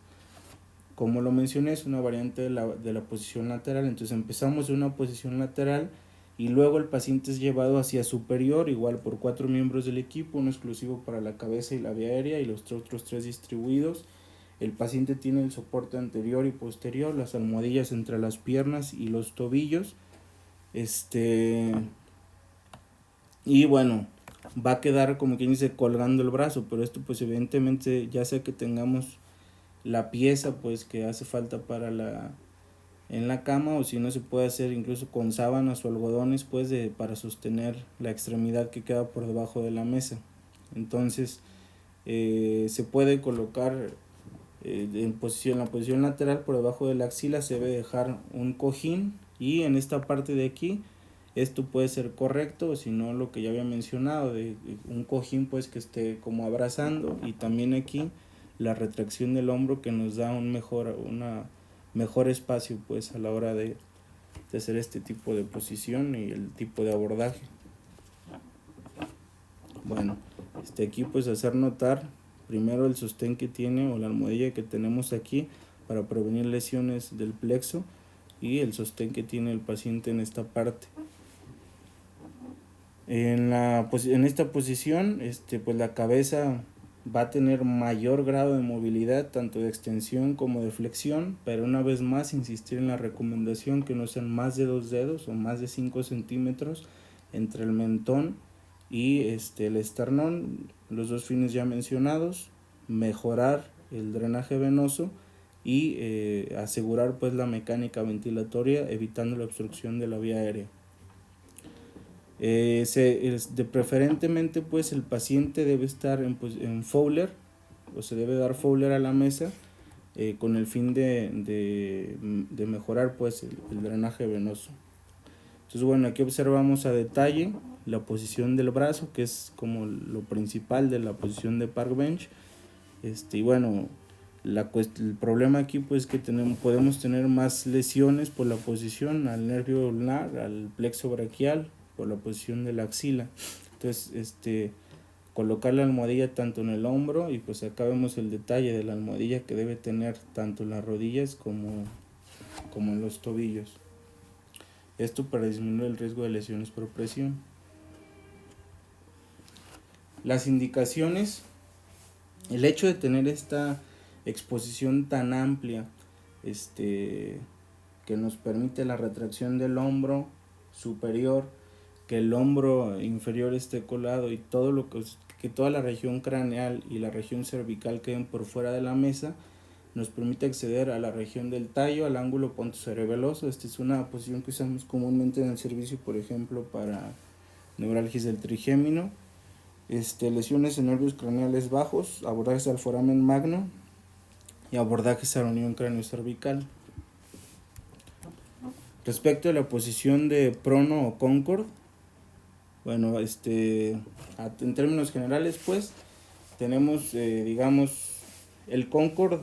como lo mencioné, es una variante de la posición lateral. Entonces empezamos de una posición lateral y luego el paciente es llevado hacia superior, igual por 4 miembros del equipo, uno exclusivo para la cabeza y la vía aérea y los otros 3 distribuidos. El paciente tiene el soporte anterior y posterior, las almohadillas entre las piernas y los tobillos. Y bueno, va a quedar como quien dice colgando el brazo, pero esto pues evidentemente ya sea que tengamos la pieza pues que hace falta para en la cama, o si no se puede hacer incluso con sábanas o algodones pues para sostener la extremidad que queda por debajo de la mesa. Entonces se puede colocar en la posición lateral por debajo de la axila, se debe dejar un cojín, y en esta parte de aquí esto puede ser correcto, o si no lo que ya había mencionado de un cojín pues que esté como abrazando, y también aquí la retracción del hombro que nos da una mejor espacio pues a la hora de hacer este tipo de posición y el tipo de abordaje. Bueno, aquí pues hacer notar primero el sostén que tiene o la almohadilla que tenemos aquí para prevenir lesiones del plexo, y el sostén que tiene el paciente en esta parte. En esta posición pues la cabeza va a tener mayor grado de movilidad, tanto de extensión como de flexión, pero una vez más insistir en la recomendación que no sean más de 2 dedos o más de 5 centímetros entre el mentón y el esternón, los dos fines ya mencionados, mejorar el drenaje venoso y asegurar pues la mecánica ventilatoria evitando la obstrucción de la vía aérea. Preferentemente pues el paciente debe estar en Fowler, o se debe dar Fowler a la mesa con el fin de mejorar pues el drenaje venoso. Entonces bueno, aquí observamos a detalle la posición del brazo, que es como lo principal de la posición de park bench. Y bueno, el problema aquí pues que podemos tener más lesiones por la posición al nervio ulnar, al plexo braquial, por la posición de la axila. Entonces colocar la almohadilla tanto en el hombro, y pues acá vemos el detalle de la almohadilla que debe tener tanto en las rodillas como en los tobillos. Esto para disminuir el riesgo de lesiones por presión. Las indicaciones: el hecho de tener esta exposición tan amplia que nos permite la retracción del hombro superior, que el hombro inferior esté colado y que toda la región craneal y la región cervical queden por fuera de la mesa, nos permite acceder a la región del tallo, al ángulo pontocerebeloso. Esta es una posición que usamos comúnmente en el servicio, por ejemplo, para neuralgias del trigémino, lesiones en nervios craneales bajos, abordajes al foramen magno y abordajes a la unión cráneo-cervical. Respecto a la posición de prono o concord, bueno, en términos generales pues tenemos digamos el concord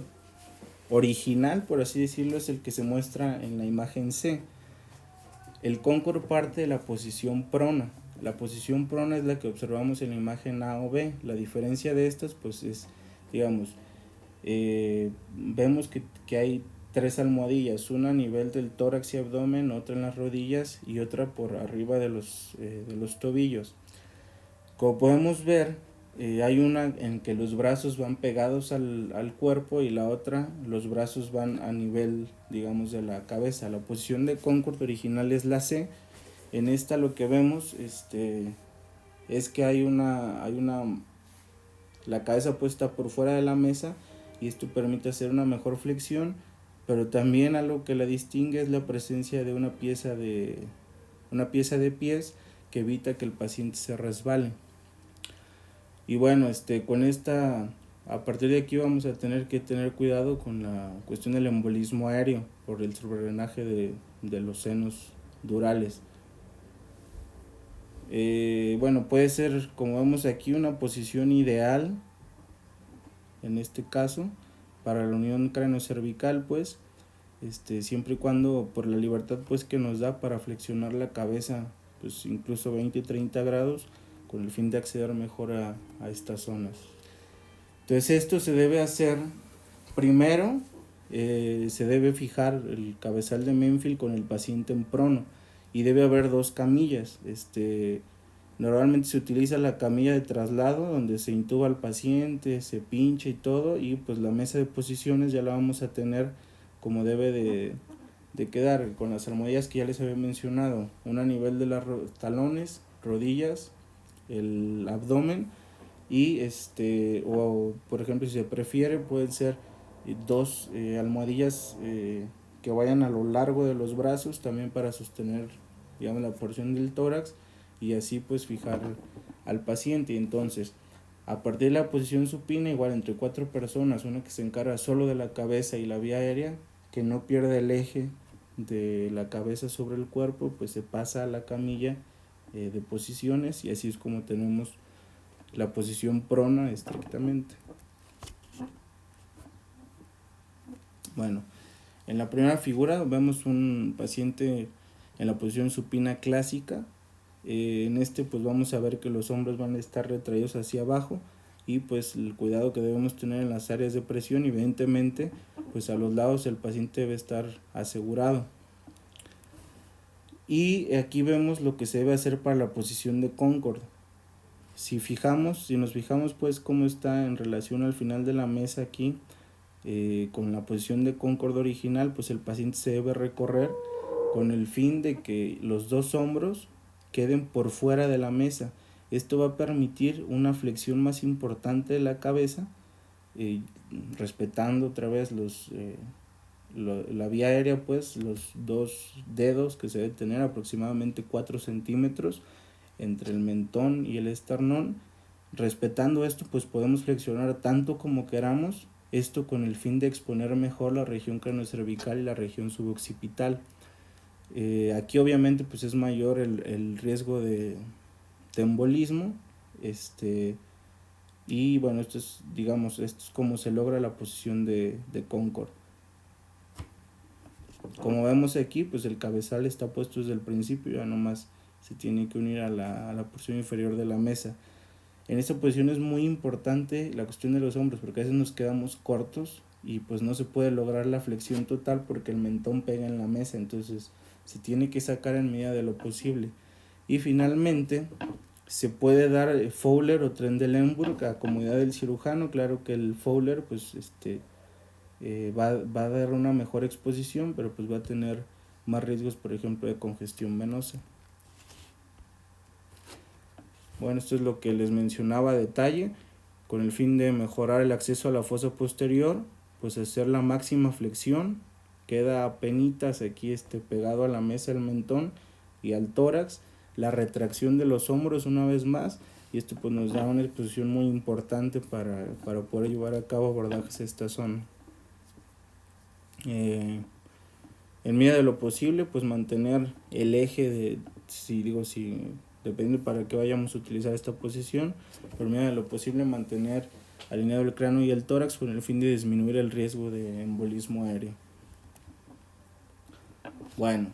original, por así decirlo, es el que se muestra en la imagen C. El concord parte de la posición prona. La posición prona es la que observamos en la imagen A o B. La diferencia de estas pues es, digamos, vemos que hay 3 almohadillas, una a nivel del tórax y abdomen, otra en las rodillas y otra por arriba de los tobillos. Como podemos ver, hay una en que los brazos van pegados al cuerpo, y la otra los brazos van a nivel, digamos, de la cabeza. La posición de concord original es la C. En esta lo que vemos es que la cabeza puesta por fuera de la mesa, y esto permite hacer una mejor flexión, pero también algo que la distingue es la presencia de una pieza de pies que evita que el paciente se resbale. Y bueno, con esta, a partir de aquí vamos a tener que tener cuidado con la cuestión del embolismo aéreo por el sobredrenaje de los senos durales. Bueno, puede ser, como vemos aquí, una posición ideal en este caso para la unión cráneo-cervical, pues siempre y cuando por la libertad pues que nos da para flexionar la cabeza pues incluso 20-30 grados con el fin de acceder mejor a estas zonas. Entonces esto se debe hacer primero, se debe fijar el cabezal de Menfield con el paciente en prono, y debe haber 2 camillas. Normalmente se utiliza la camilla de traslado donde se intuba al paciente, se pincha y todo, y pues la mesa de posiciones ya la vamos a tener como debe de quedar, con las almohadillas que ya les había mencionado, una a nivel de los talones, rodillas, el abdomen, y o por ejemplo si se prefiere pueden ser 2 almohadillas que vayan a lo largo de los brazos también para sostener, digamos, la porción del tórax, y así pues fijar al paciente. Entonces, a partir de la posición supina, igual entre 4 personas, una que se encarga solo de la cabeza y la vía aérea, que no pierda el eje de la cabeza sobre el cuerpo, pues se pasa a la camilla de posiciones, y así es como tenemos la posición prona estrictamente. Bueno, en la primera figura vemos un paciente en la posición supina clásica. En pues vamos a ver que los hombros van a estar retraídos hacia abajo, y pues el cuidado que debemos tener en las áreas de presión, evidentemente pues a los lados el paciente debe estar asegurado. Y aquí vemos lo que se debe hacer para la posición de Concord. Si nos fijamos pues cómo está en relación al final de la mesa aquí, con la posición de Concord original, pues el paciente se debe recorrer con el fin de que los 2 hombros queden por fuera de la mesa. Esto va a permitir una flexión más importante de la cabeza, respetando otra vez la vía aérea, pues los 2 dedos que se debe tener aproximadamente 4 centímetros entre el mentón y el esternón. Respetando esto, pues podemos flexionar tanto como queramos, esto con el fin de exponer mejor la región craneocervical y la región suboccipital. Aquí obviamente pues es mayor el riesgo de embolismo, y bueno, esto es como se logra la posición de Concord. Como vemos aquí, pues el cabezal está puesto desde el principio, ya nomás se tiene que unir a la porción inferior de la mesa. En esta posición es muy importante la cuestión de los hombros, porque a veces nos quedamos cortos y pues no se puede lograr la flexión total porque el mentón pega en la mesa, entonces se tiene que sacar en medida de lo posible. Y finalmente se puede dar Fowler o Trendelenburg a comodidad del cirujano. Claro que el Fowler pues va a dar una mejor exposición, pero pues va a tener más riesgos, por ejemplo, de congestión venosa. Bueno, esto es lo que les mencionaba a detalle, con el fin de mejorar el acceso a la fosa posterior, pues hacer la máxima flexión, queda apenitas aquí pegado a la mesa el mentón y al tórax, la retracción de los hombros una vez más, y esto pues nos da una exposición muy importante para poder llevar a cabo abordajes a esta zona. En medida de lo posible, pues mantener el eje depende para qué vayamos a utilizar esta posición, pero en medida de lo posible mantener alineado el cráneo y el tórax con el fin de disminuir el riesgo de embolismo aéreo. Bueno,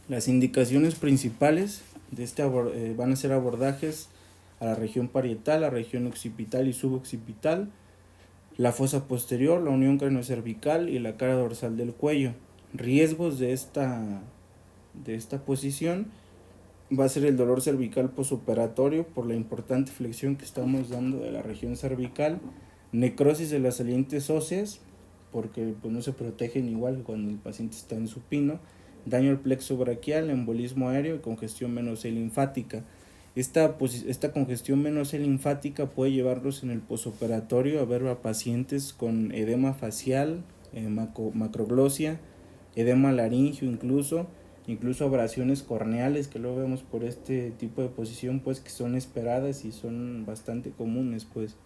las indicaciones principales de van a ser abordajes a la región parietal, la región occipital y suboccipital, la fosa posterior, la unión craneocervical y la cara dorsal del cuello. Riesgos de esta posición: va a ser el dolor cervical posoperatorio por la importante flexión que estamos dando de la región cervical, necrosis de las salientes óseas porque pues no se protegen igual que cuando el paciente está en supino, daño al plexo braquial, embolismo aéreo y congestión venosa y linfática. Esta congestión venosa y linfática puede llevarlos en el posoperatorio a ver a pacientes con edema facial, macroglosia, edema laringio, incluso abrasiones corneales, que luego vemos por este tipo de posición, pues que son esperadas y son bastante comunes pues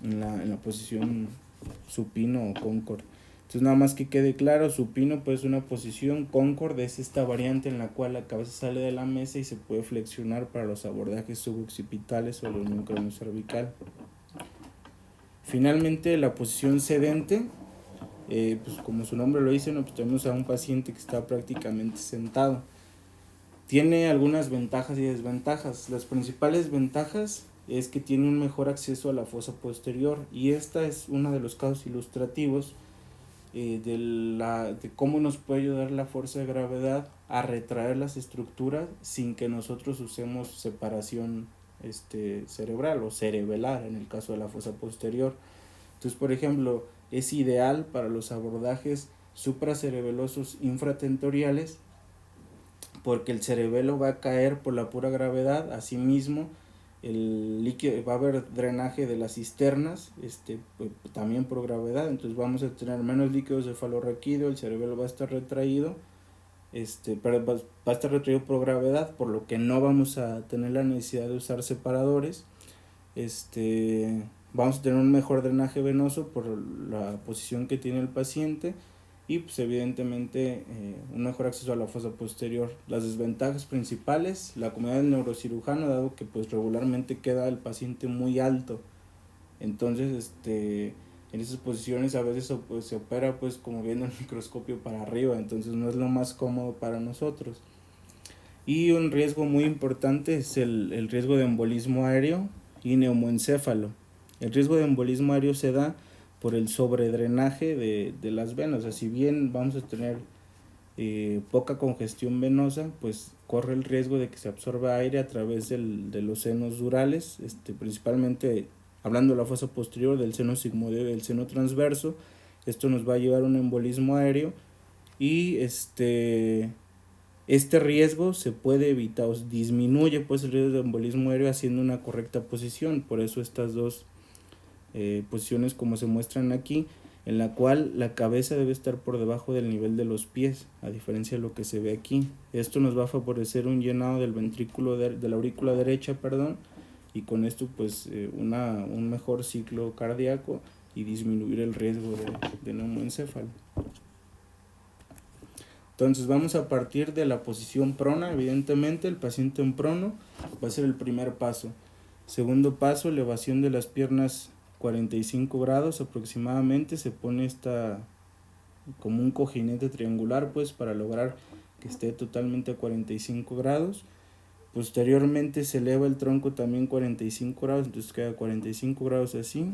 en la posición supino o Concord. Entonces, nada más que quede claro, supino pues es una posición, Concord es esta variante en la cual la cabeza sale de la mesa y se puede flexionar para los abordajes suboccipitales o la unión craneocervical. Finalmente, la posición sedente, pues como su nombre lo dice, pues tenemos a un paciente que está prácticamente sentado. Tiene algunas ventajas y desventajas. Las principales ventajas es que tiene un mejor acceso a la fosa posterior, y esta es uno de los casos ilustrativos de cómo nos puede ayudar la fuerza de gravedad a retraer las estructuras sin que nosotros usemos separación cerebral o cerebelar en el caso de la fosa posterior. Entonces, por ejemplo, es ideal para los abordajes supracerebelosos infratentoriales porque el cerebelo va a caer por la pura gravedad. Asimismo, el líquido, va a haber drenaje de las cisternas, pues, también por gravedad. Entonces vamos a tener menos líquido cefalorraquídeo, el cerebelo va a estar retraído, pero va a estar retraído por gravedad, por lo que no vamos a tener la necesidad de usar separadores. Vamos a tener un mejor drenaje venoso por la posición que tiene el paciente y pues evidentemente un mejor acceso a la fosa posterior. Las desventajas principales, la comodidad del neurocirujano, dado que pues regularmente queda el paciente muy alto, entonces en esas posiciones a veces pues, se opera pues como viendo el microscopio para arriba, entonces no es lo más cómodo para nosotros. Y un riesgo muy importante es el riesgo de embolismo aéreo y neumoencéfalo. El riesgo de embolismo aéreo se da por el sobredrenaje de las venas. O sea, si bien vamos a tener poca congestión venosa, pues corre el riesgo de que se absorba aire a través de los senos durales, principalmente hablando de la fosa posterior, del seno sigmoideo y del seno transverso. Esto nos va a llevar a un embolismo aéreo y este riesgo se puede evitar, o disminuye pues el riesgo de embolismo aéreo haciendo una correcta posición. Por eso estas dos posiciones como se muestran aquí, en la cual la cabeza debe estar por debajo del nivel de los pies, a diferencia de lo que se ve aquí. Esto nos va a favorecer un llenado del ventrículo de la aurícula derecha, y con esto pues un mejor ciclo cardíaco y disminuir el riesgo de neumoencéfalo. Entonces vamos a partir de la posición prona. Evidentemente el paciente en prono va a ser el primer paso. Segundo paso, elevación de las piernas 45 grados aproximadamente. Se pone como un cojinete triangular pues para lograr que esté totalmente a 45 grados. Posteriormente se eleva el tronco también 45 grados, entonces queda 45 grados así,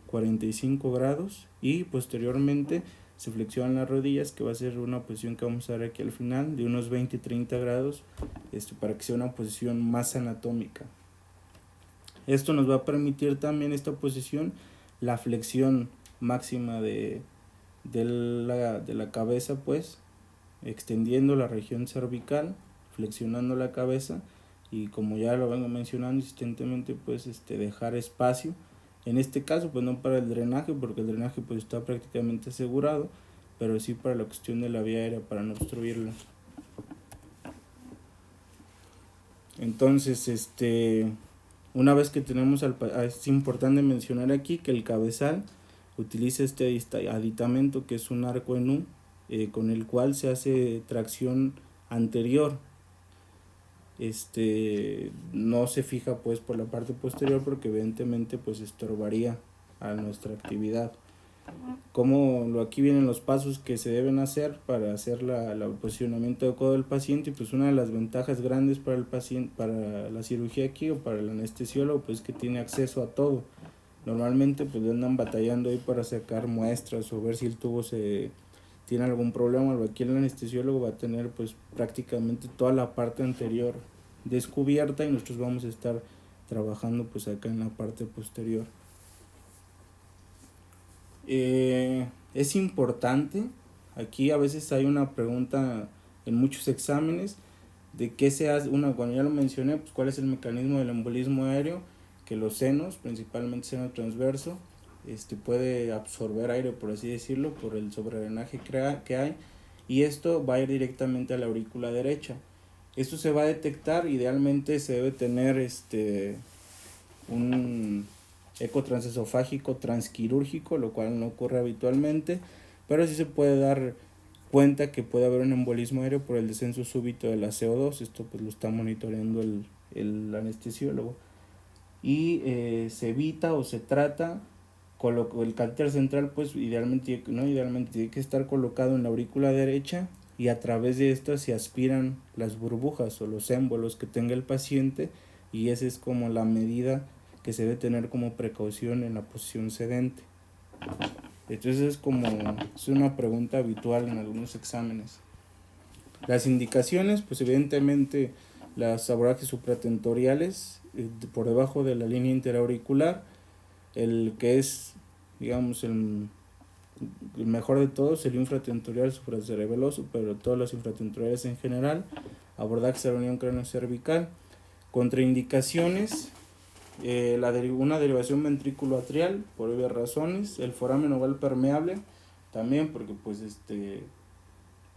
45 grados, y posteriormente se flexionan las rodillas, que va a ser una posición que vamos a ver aquí al final, de unos 20-30 grados, para que sea una posición más anatómica. Esto nos va a permitir también, esta posición, la flexión máxima de la cabeza, pues, extendiendo la región cervical, flexionando la cabeza, y como ya lo vengo mencionando insistentemente, pues dejar espacio. En este caso pues no para el drenaje, porque el drenaje pues está prácticamente asegurado, pero sí para la cuestión de la vía aérea, para no obstruirla. Entonces una vez que tenemos es importante mencionar aquí que el cabezal utiliza este aditamento, que es un arco en U, con el cual se hace tracción anterior. No se fija pues por la parte posterior, porque evidentemente pues estorbaría a nuestra actividad. Aquí vienen los pasos que se deben hacer para hacer el posicionamiento adecuado del paciente. Y pues una de las ventajas grandes para el paciente, para la cirugía aquí o para el anestesiólogo, pues que tiene acceso a todo. Normalmente pues andan batallando ahí para sacar muestras o ver si el tubo tiene algún problema. Aquí el anestesiólogo va a tener pues prácticamente toda la parte anterior descubierta, y nosotros vamos a estar trabajando pues acá en la parte posterior. Es importante, aquí a veces hay una pregunta en muchos exámenes de qué se hace. Cuando ya lo mencioné, pues cuál es el mecanismo del embolismo aéreo, que los senos, principalmente seno transverso, puede absorber aire, por así decirlo, por el sobredrenaje que hay, y esto va a ir directamente a la aurícula derecha. Esto se va a detectar, idealmente se debe tener un eco transesofágico transquirúrgico, lo cual no ocurre habitualmente, pero sí se puede dar cuenta que puede haber un embolismo aéreo por el descenso súbito de la CO2. Esto pues lo está monitoreando el anestesiólogo, y se evita o se trata con el catéter central, pues idealmente tiene que estar colocado en la aurícula derecha, y a través de esto se aspiran las burbujas o los émbolos que tenga el paciente, y esa es como la medida que se debe tener como precaución en la posición sedente. Entonces es una pregunta habitual en algunos exámenes. Las indicaciones, pues evidentemente los abordajes supratentoriales por debajo de la línea interauricular, el que es, digamos, el mejor de todos, el infratentorial supracerebeloso, pero todos los infratentoriales en general, abordajes a la unión cráneo-cervical. Contraindicaciones, una derivación ventrículo-atrial, por obvias razones, el foramen oval permeable, también porque pues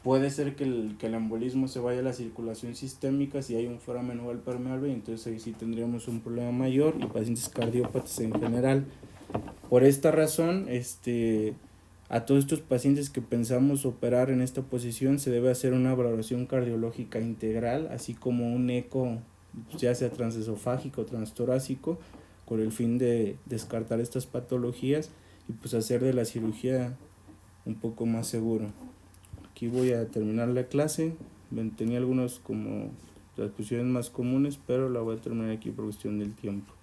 puede ser que el embolismo se vaya a la circulación sistémica si hay un foramen oval permeable, y entonces ahí sí tendríamos un problema mayor, y pacientes cardiópatas en general. Por esta razón, a todos estos pacientes que pensamos operar en esta posición se debe hacer una valoración cardiológica integral, así como un eco, ya sea transesofágico o transtorácico, con el fin de descartar estas patologías y pues hacer de la cirugía un poco más seguro. Aquí voy a terminar la clase. Tenía algunos como las posiciones más comunes, pero la voy a terminar aquí por cuestión del tiempo.